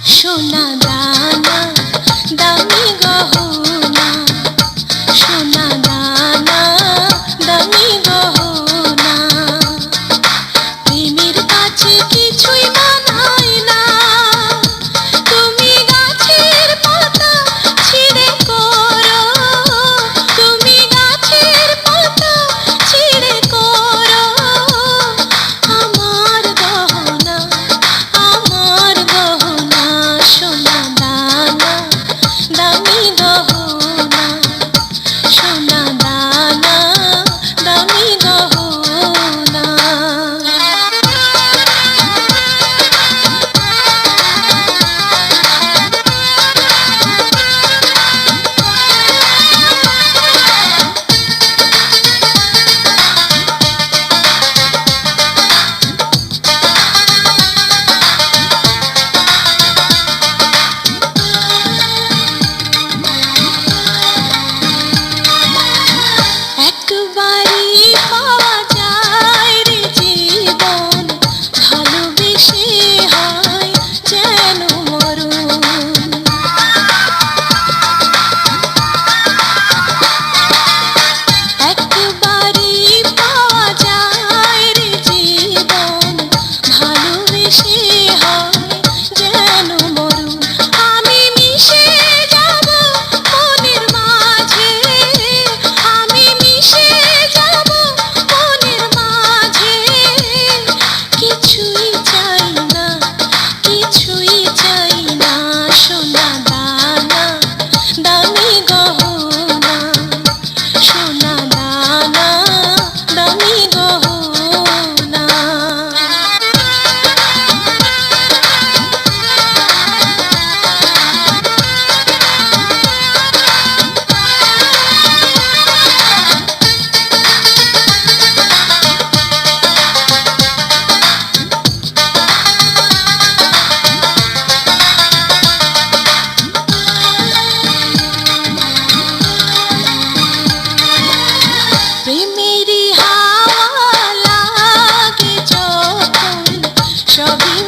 সোনা দানা দামি গহনা, সোনা দানা দামি গহনা, প্রেমের কাছে কিছুই মানায় না। তুমি গাছের পাতা ছিঁড়ে করো, তুমি গাছের পাতা ছিঁড়ে করো আমার গহনা, আমার গহনা, সোনা দানা দামি গহনা, সোনা দানা দামি গহনা। একবারই পাওয়া যায় রে জীবন, ভালোবেসে হয় যেন মরণ। একবারই পাওয়া যায় রে জীবন, ভালোবেসে হয় যেন মরণ। আমি মিশে যাব মনের মাঝে, আমি মিশে যাব মনের মাঝে, কিছুই চাই না, কিছুই চাই না, সোনা দানা দামি গহনা, সোনা দানা দামি গহনা। প্রেমেরই হাওয়া লাগে যখন, সবই